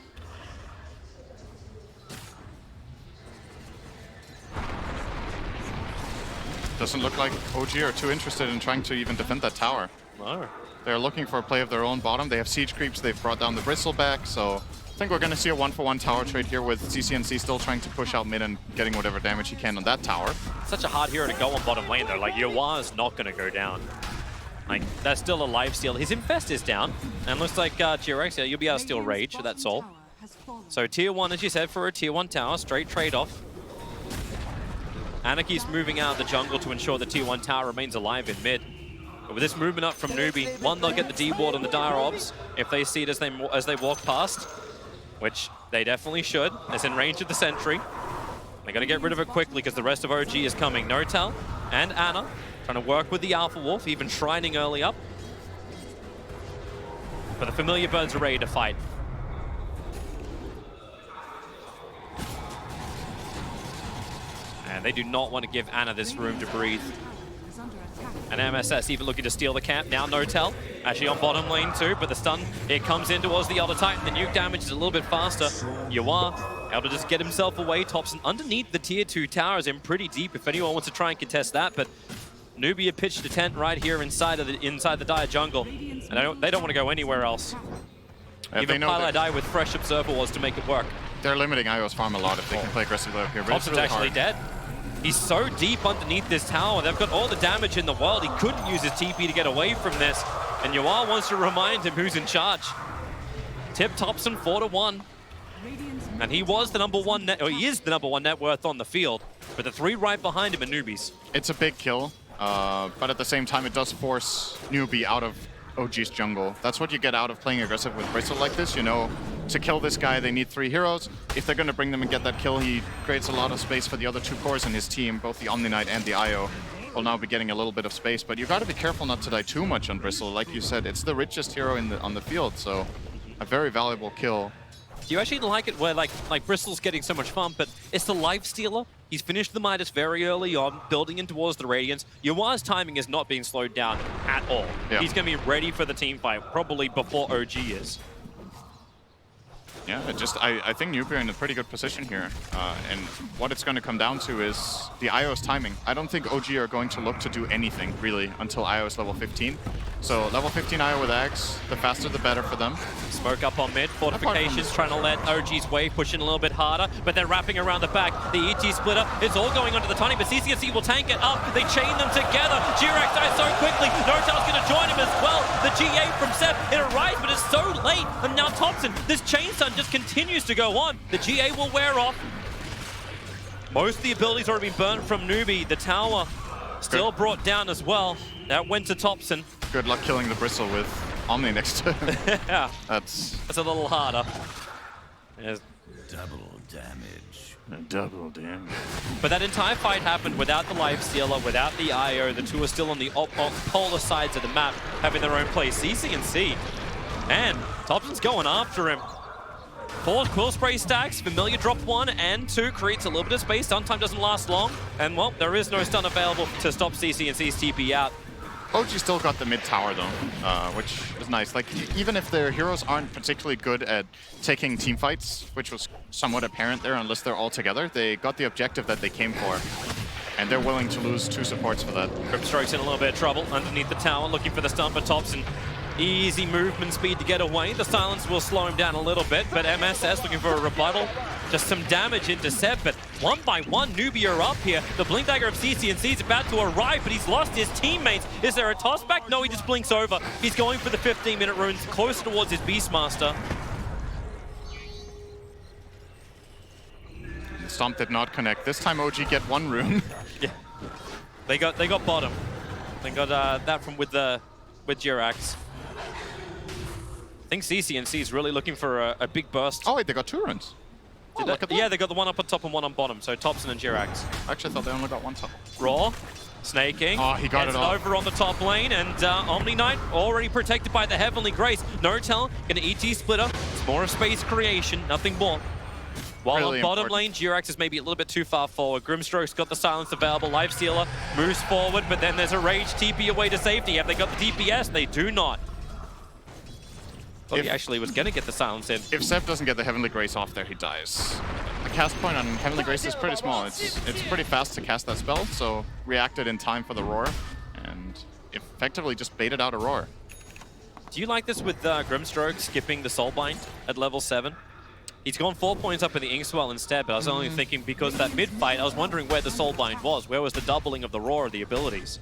Doesn't look like OG are too interested in trying to even defend that tower. No. They're looking for a play of their own bottom. They have siege creeps, they've brought down the Bristleback, so I think we're going to see a 1-for-1 tower trade here with CCNC still trying to push out mid and getting whatever damage he can on that tower. Such a hard hero to go on bottom lane, though. Like, Yoar's not going to go down. Like, that's still a lifesteal. His Infest is down, and looks like GRX, yeah, you'll be able to steal Rage, that's all. So tier 1, as you said, for a tier 1 tower, straight trade-off. Anarchy's moving out of the jungle to ensure the tier 1 tower remains alive in mid. But with this movement up from Newbee, one, they'll get the D-ward on the Dire Obs if they see it as they walk past, which they definitely should. It's in range of the Sentry. They're going to get rid of it quickly because the rest of OG is coming. Notel and Ana trying to work with the Alpha Wolf, even shrining early up. But the Familiar Birds are ready to fight. And they do not want to give Ana this room to breathe. And MSS even looking to steal the camp. Now Notel, actually on bottom lane too, but the stun, it comes in towards the Elder Titan. The nuke damage is a little bit faster. Yuar able to just get himself away. Thompson underneath the tier 2 towers in pretty deep if anyone wants to try and contest that, but Newbee had pitched a tent right here inside the Dire jungle, and they don't want to go anywhere else. Even Pilot Die with fresh Observer was to make it work. They're limiting IO's farm a lot if they can play aggressively up here, but Thompson's it's really actually dead. He's so deep underneath this tower. They've got all the damage in the world. He couldn't use his TP to get away from this. And Yuar wants to remind him who's in charge. Tip Thompson 4-1. And he was the number one net, or he is the number 1 net worth on the field. But the 3 right behind him are Newbies. It's a big kill, but at the same time, it does force Newbee out of OG's jungle. That's what you get out of playing aggressive with Bristle like this. You know, to kill this guy, they need 3 heroes. If they're going to bring them and get that kill, he creates a lot of space for the other 2 cores in his team. Both the Omni Knight and the IO will now be getting a little bit of space. But you got to be careful not to die too much on Bristle. Like you said, it's the richest hero on the field, so a very valuable kill. Do you actually like it where like Bristol's getting so much fun, but it's the life stealer? He's finished the Midas very early on, building in towards the Radiance. Yuar's timing is not being slowed down at all. Yeah. He's going to be ready for the team fight, probably before OG is. Yeah, I think Newbee are in a pretty good position here. And what it's going to come down to is the IO's timing. I don't think OG are going to look to do anything, really, until IO is level 15. So level 15 IO with Axe, the faster the better for them. Smoke up on mid, fortifications trying to let OG's wave push in a little bit harder, but they're wrapping around the back. The ET splitter, it's all going onto the Tiny, but CCSC will tank it up. They chain them together. Jirax dies so quickly. Notel's going to join him as well. The GA from Sep, it arrives, but it's so late. And now Thompson, this chain stun just continues to go on. The GA will wear off. Most of the abilities already been burned from Newbee. The tower still brought down as well. That went to Thompson. Good luck killing the Bristle with Omni next to him. Yeah. That's a little harder. Double damage. Double damage. But that entire fight happened without the Life Stealer, without the IO. The 2 are still on the polar sides of the map, having their own play. CC&C. And Thompson's going after him. 4 Quill Spray stacks, Familiar drop 1 and 2, creates a little bit of space. Stun time doesn't last long. And well, there is no stun available to stop CC&C's TP out. OG still got the mid tower though, which is nice. Like, even if their heroes aren't particularly good at taking team fights, which was somewhat apparent there unless they're all together, they got the objective that they came for. And they're willing to lose 2 supports for that. Grimstroke's in a little bit of trouble underneath the tower, looking for the stun for Thompson. Easy movement speed to get away. The silence will slow him down a little bit, but MSS looking for a rebuttal. Just some damage into Seb, but 1 by 1, Newbee are up here. The Blink Dagger of CC&C is about to arrive, but he's lost his teammates. Is there a toss back? No, he just blinks over. He's going for the 15-minute runes, closer towards his Beastmaster. The Stomp did not connect. This time OG get 1 rune. Yeah, they got bottom. They got that from with Jirax. I think CC&C is really looking for a big burst. Oh wait, they got 2 runes. Oh, look at that. Yeah, they got the 1 up on top and 1 on bottom, so Thompson and Jirax. Actually, I thought they only got 1 top. Raw, snaking. Oh, he got it all. Over on the top lane, and Omni Knight already protected by the Heavenly Grace. Notel, gonna ET splitter. It's more of space creation, nothing more. While really on bottom lane, Jirax is maybe a little bit too far forward. Grimstroke's got the silence available. Lifestealer moves forward, but then there's a Rage TP away to safety. Have they got the DPS? They do not. Thought he actually was going to get the silence in. If Seb doesn't get the Heavenly Grace off there, he dies. The cast point on Heavenly Grace is pretty small. It's pretty fast to cast that spell, so reacted in time for the Roar, and effectively just baited out a Roar. Do you like this with Grimstroke skipping the Soulbind at level 7? He's gone 4 points up in the Inkswell instead, but I was only thinking because that mid-fight, I was wondering where the Soulbind was. Where was the doubling of the Roar of the abilities?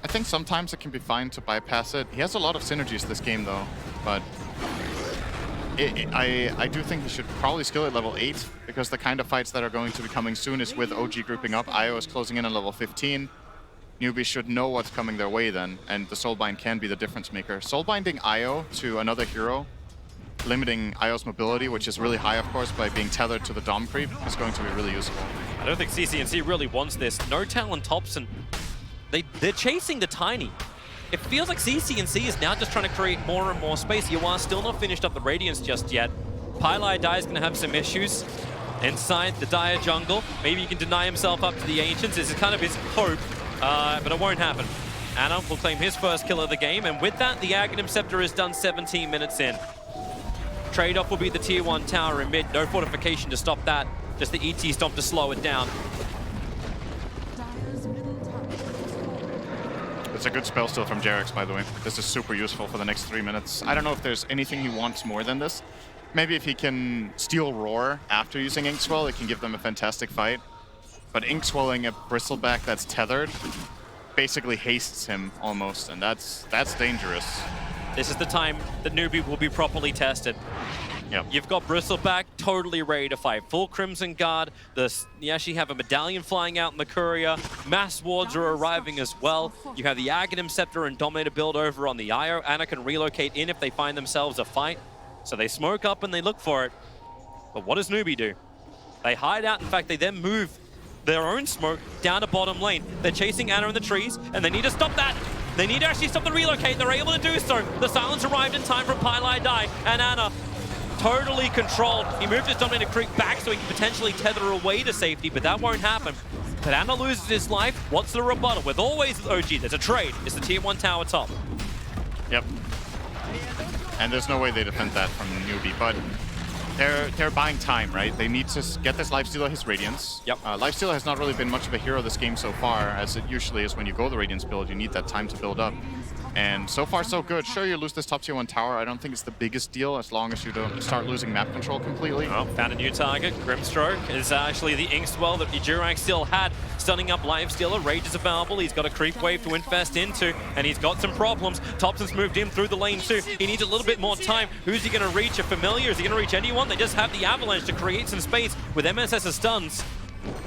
I think sometimes it can be fine to bypass it. He has a lot of synergies this game, though, but I do think he should probably skill at level 8, because the kind of fights that are going to be coming soon is with OG grouping up. IO is closing in on level 15. Newbee should know what's coming their way then, and the Soulbind can be the difference maker. Soulbinding Io to another hero, limiting Io's mobility, which is really high, of course, by being tethered to the Dom creep, is going to be really useful. I don't think CCNC really wants this. N0tail and Thompson, they're chasing the Tiny. It feels like CCNC is now just trying to create more and more space. Yuan still not finished up the Radiance just yet. Pylai Dai is going to have some issues inside the Dire jungle. Maybe he can deny himself up to the Ancients. This is kind of his hope, but it won't happen. Ana will claim his first kill of the game, and with that, the Aghanim Scepter is done 17 minutes in. Trade-off will be the Tier 1 tower in mid. No fortification to stop that. Just the ET stomp to slow it down. It's a good spell still from Jerax, by the way. This is super useful for the next 3 minutes. I don't know if there's anything he wants more than this. Maybe if he can steal Roar after using Ink Swell, it can give them a fantastic fight. But Ink Swelling a Bristleback that's tethered basically hastes him almost, and that's dangerous. This is the time that Newbee will be properly tested. Yep. You've got Bristleback totally ready to fight. Full Crimson Guard. You actually have a medallion flying out in the courier. Mass wards are arriving as well. You have the Aghanim Scepter and Dominator build over on the Io. Ana can relocate in if they find themselves a fight. So they smoke up and they look for it. But what does Newbee do? They hide out. In fact, they then move their own smoke down to bottom lane. They're chasing Ana in the trees, and they need to stop that. They need to actually stop the relocate. They're able to do so. The silence arrived in time from Pylai Dai, and Ana totally controlled. He moved his Dominator Creek back so he can potentially tether away to safety, but that won't happen. But Ana loses his life. What's the rebuttal? With always OG, there's a trade. It's the Tier 1 tower top. Yep. And there's no way they defend that from Newbee, but they're buying time, right? They need to get this Lifestealer his Radiance. Yep. Lifestealer has not really been much of a hero this game so far, as it usually is when you go the Radiance build. You need that time to build up. And so far, so good. Sure, you lose this top tier 1 tower. I don't think it's the biggest deal as long as you don't start losing map control completely. Oh, found a new target. Grimstroke is actually the Inkswell that Jirac still had. Stunning up Lifestealer. Rage is available. He's got a creep wave to infest into, and he's got some problems. Thompson's moved in through the lane too. He needs a little bit more time. Who's he going to reach? A familiar? Is he going to reach anyone? They just have the Avalanche to create some space with MSS's stuns.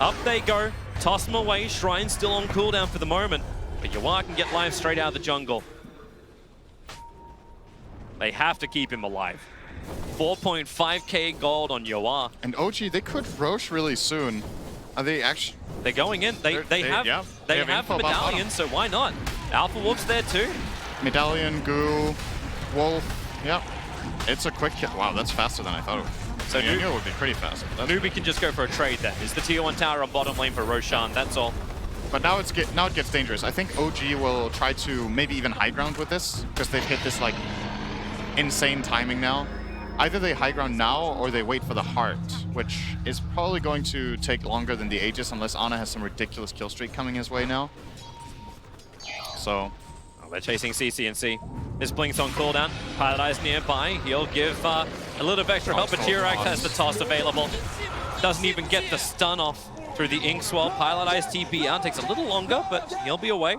Up they go. Toss them away. Shrine's still on cooldown for the moment, but Yuan can get life straight out of the jungle. They have to keep him alive. 4.5k gold on Yuan. And OG, they could Roche really soon. Are they actually? They're going in. They have info about medallion, bottom. so why not? Alpha Wolf's there too. Medallion, Goo, Wolf. Yep. It's a quick kill. Wow, that's faster than I thought it would. So I knew it would be pretty fast. Newbee can just go for a trade then. It's the Tier 1 tower on bottom lane for Roshan, that's all. But now it gets dangerous. I think OG will try to maybe even high ground with this, because they've hit this like insane timing now. Either they high ground now or they wait for the heart, which is probably going to take longer than the Aegis unless Ana has some ridiculous kill streak coming his way now. So they're chasing CCNC. His Blink's on cooldown. Paradise nearby. He'll give a little bit of extra help, but Jirac has the toss available. Doesn't even get the stun off through the Inkswell. Paradise TP out. Takes a little longer, but he'll be away.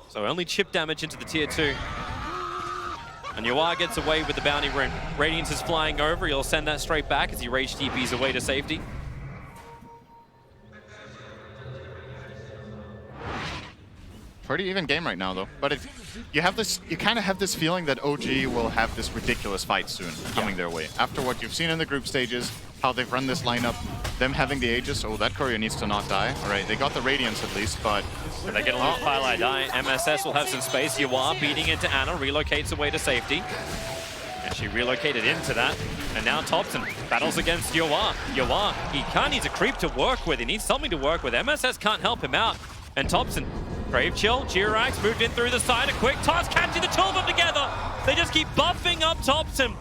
So only chip damage into the Tier 2. And Yuan gets away with the bounty rune. Radiance is flying over. He'll send that straight back as he rage TPs away to safety. pretty even game right now, though. But you kind of have this feeling that OG will have this ridiculous fight soon coming their way. After what you've seen in the group stages, how they've run this lineup, them having the Aegis. Oh, that courier needs to not die. All right, they got the Radiance at least, but they get a little Pylai die. MSS will have some space. Yuan beating into Ana, relocates away to safety. And she relocated into that. And now Thompson battles against Yuan. Yuan, he kind of needs a creep to work with. He needs something to work with. MSS can't help him out. And Thompson, Grave Chill, Jirax moved in through the side. A quick toss, catching the two of them together. They just keep buffing up Thompson.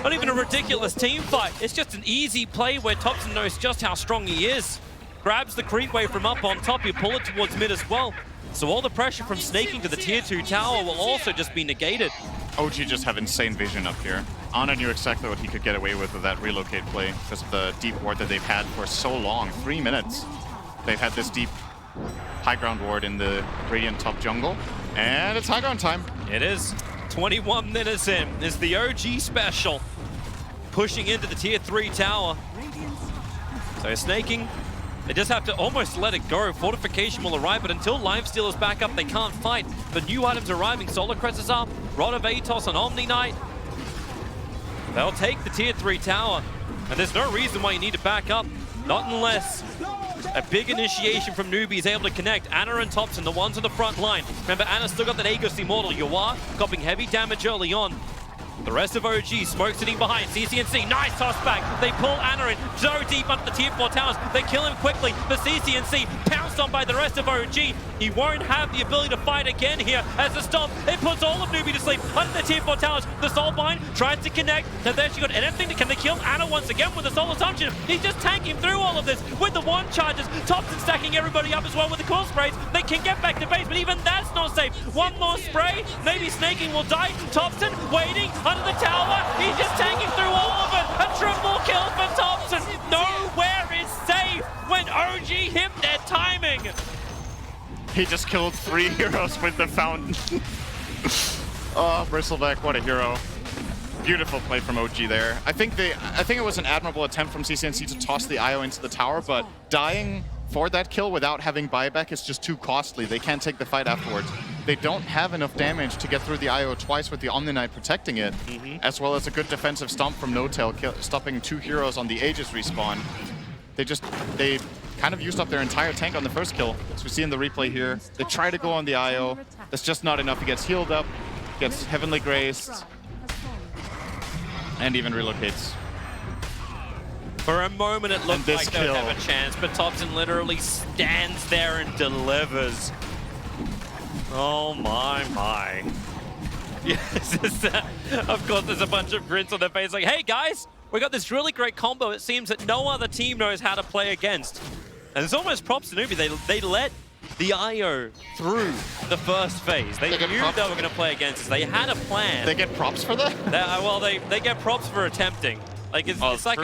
Not even a ridiculous team fight. It's just an easy play where Thompson knows just how strong he is. Grabs the creep wave from up on top. You pull it towards mid as well. So all the pressure from snaking to the tier 2 tower will also just be negated. OG just have insane vision up here. Ana knew exactly what he could get away with that relocate play because of the deep ward that they've had for so long. 3 minutes. They've had this deep high ground ward in the Radiant top jungle. And it's high ground time. It is. 21 minutes in is the OG special. Pushing into the tier 3 tower. So snaking They just have to almost let it go. Fortification will arrive, but until Lifesteal is back up, they can't fight. The new items arriving. Solar Crest is up. Rod of Atos on Omni Knight. They'll take the tier 3 tower. And there's no reason why you need to back up. Not unless a big initiation from Newbee is able to connect. Ana and Thompson, the ones on the front line. Remember, Ana's still got that Aegis Immortal. Yawar copying heavy damage early on. The rest of OG, Smoke sitting behind, CCNC, nice toss back. They pull Ana in, so deep under the tier 4 towers. They kill him quickly, but CCNC pounced on by the rest of OG. He won't have the ability to fight again here as the stomp. It puts all of Newbee to sleep under the tier 4 towers. The Soulbind tries to connect, and then she got anything. Can they kill Ana once again with the Soul Assumption? He's just tanking through all of this with the one charges. Thompson stacking everybody up as well with the cool sprays. They can get back to base, but even that's not safe. One more spray, maybe Snaking will die. Thompson waiting under the tower. He's just tanking through all of it. A triple kill for Thompson. Nowhere is safe when OG hit their timing. He just killed 3 heroes with the fountain. Oh, Bristleback, what a hero. Beautiful play from OG there. I think it was an admirable attempt from CCNC to toss the IO into the tower, but dying for that kill without having buyback is just too costly. They can't take the fight afterwards. They don't have enough damage to get through the IO twice with the Omni Knight protecting it, as well as a good defensive stomp from No-Tail, stopping 2 heroes on the Aegis respawn. They kind of used up their entire tank on the first kill, as we see in the replay here. They try to go on the IO. That's just not enough. He gets healed up, gets Heavenly Graced, and even relocates. For a moment it looked like they would have a chance, but Thompson literally stands there and delivers. Oh my. Yes, of course there's a bunch of grins on their face like, hey guys, we got this really great combo it seems that no other team knows how to play against. And it's almost props to Newbee. They let the IO through the first phase. They knew they were going to play against us. They had a plan. They get props for that? Well, they get props for attempting. Like it's like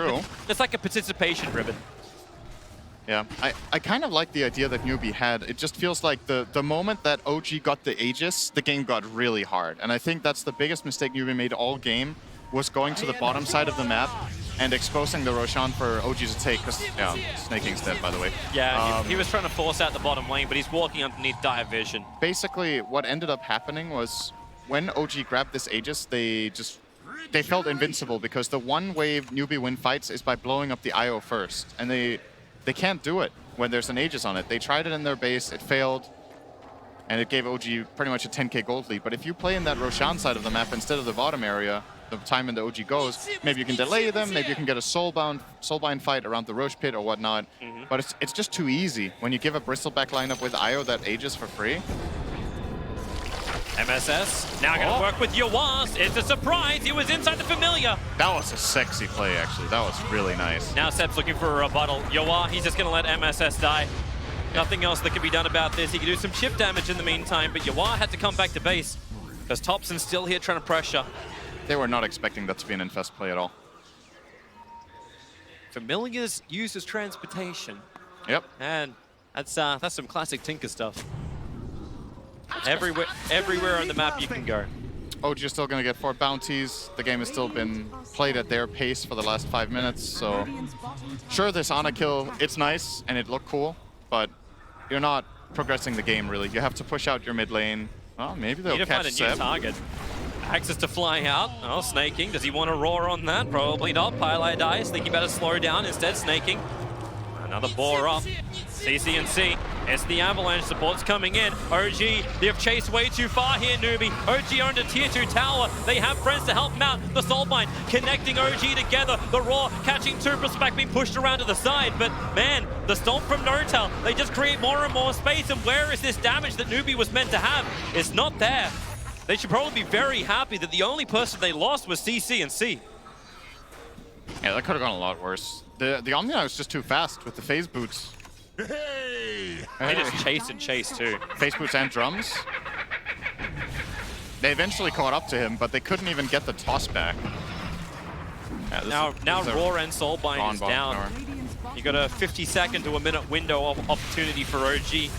a participation ribbon. Yeah, I kind of like the idea that Newbee had. It just feels like the moment that OG got the Aegis, the game got really hard. And I think that's the biggest mistake Newbee made all game, was going to the bottom side of the map and exposing the Roshan for OG to take. Because, yeah, Snaking's dead, by the way. Yeah, he was trying to force out the bottom lane, but he's walking underneath dire vision. Basically, what ended up happening was when OG grabbed this Aegis, they felt invincible because the one way Newbee win fights is by blowing up the IO first. And they can't do it when there's an Aegis on it. They tried it in their base, it failed, and it gave OG pretty much a 10k gold lead. But if you play in that Roshan side of the map instead of the bottom area, the time in the OG goes, maybe you can delay them, maybe you can get a soulbind fight around the Roche pit or whatnot. But it's just too easy when you give a Bristleback lineup with IO that Aegis for free. MSS now going to work with Yawaz. It's a surprise. He was inside the familiar. That was a sexy play, actually. That was really nice. Now Seb's looking for a rebuttal. Yawaz, he's just going to let MSS die. Nothing else that can be done about this. He can do some chip damage in the meantime, but Yawaz had to come back to base because Thompson's still here trying to pressure. They were not expecting that to be an infest play at all. Familiars used as transportation. Yep. And that's some classic Tinker stuff. Everywhere on the map you can go. OG is still going to get 4 bounties. The game has still been played at their pace for the last 5 minutes, so sure, this Ana kill, it's nice and it looked cool, but you're not progressing the game really. You have to push out your mid lane. Well, maybe they'll catch find a new Seb. target. Access to fly out. Oh, Snaking. Does he want to roar on that? Probably not. Pylai dies. Thinking about to slow down. Instead, Snaking. Another boar up. CCNC. It's the Avalanche. Support's coming in. OG, they have chased way too far here, Newbee. OG owned a tier 2 tower. They have friends to help them out. The Soulbind connecting OG together. The Roar catching 2 Respect being pushed around to the side. But man, the Stomp from No-Tail, they just create more and more space. And where is this damage that Newbee was meant to have? It's not there. They should probably be very happy that the only person they lost was CCNC. Yeah, that could have gone a lot worse. The Omni Knight was just too fast with the phase boots. They just chased and chased too. Phase boots and drums. They eventually caught up to him, but they couldn't even get the toss back. Yeah, now Roar and Soulbind is down. You got a 50-second to a minute window of opportunity for OG.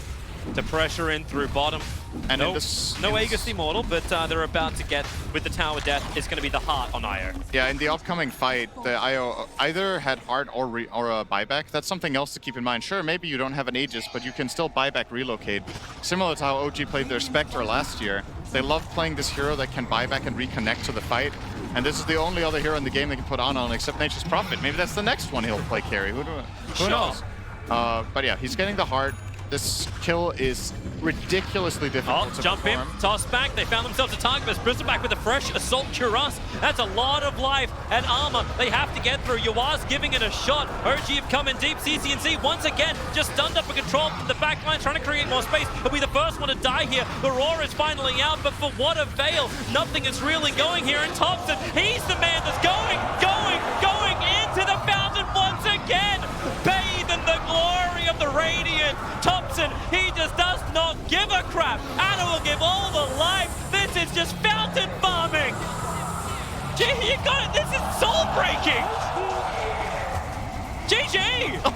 to pressure in through bottom. And no in this, no in Aegis the Immortal, but they're about to get, with the Tower Death, it's going to be the heart on IO. Yeah, in the upcoming fight, the IO either had heart or a buyback. That's something else to keep in mind. Sure, maybe you don't have an Aegis, but you can still buyback relocate. Similar to how OG played their Spectre last year. They love playing this hero that can buyback and reconnect to the fight. And this is the only other hero in the game they can put on except Nature's Prophet. Maybe that's the next one he'll play carry. Who knows? But yeah, he's getting the heart. This kill is ridiculously difficult to jump in, perform. toss back. They found themselves a target, but Bristleback with a fresh Assault Cuirass. That's a lot of life and armor they have to get through. Yua's giving it a shot. OG have come in deep. CCNC once again just stunned up and controlled from the back line, trying to create more space. He'll be the first one to die here. The Roar is finally out, but for what avail? Nothing is really going here. And Thompson, he's the man that's going into the fountain once again. Bathe in the glory of the Radiant. Thompson, he just does not give a crap. Anna will give all the life. This is just fountain farming. Gee, you got it. This is soul breaking. GG.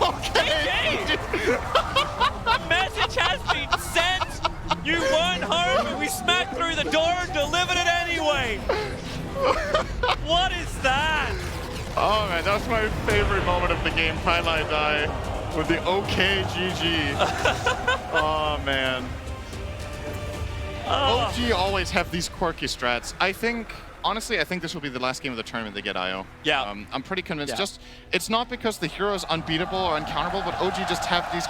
Okay. GG. The message has been sent. You weren't home, but we smacked through the door and delivered it anyway. What is that? Oh man, that was my favorite moment of the game. Highlight die with the OK GG. Oh man. OG always have these quirky strats. Honestly, I think this will be the last game of the tournament they get IO. Yeah. I'm pretty convinced. Yeah. Just, it's not because the hero is unbeatable or uncounterable, but OG just have these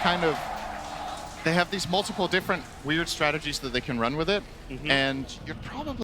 they have these multiple different weird strategies that they can run with it, and you're probably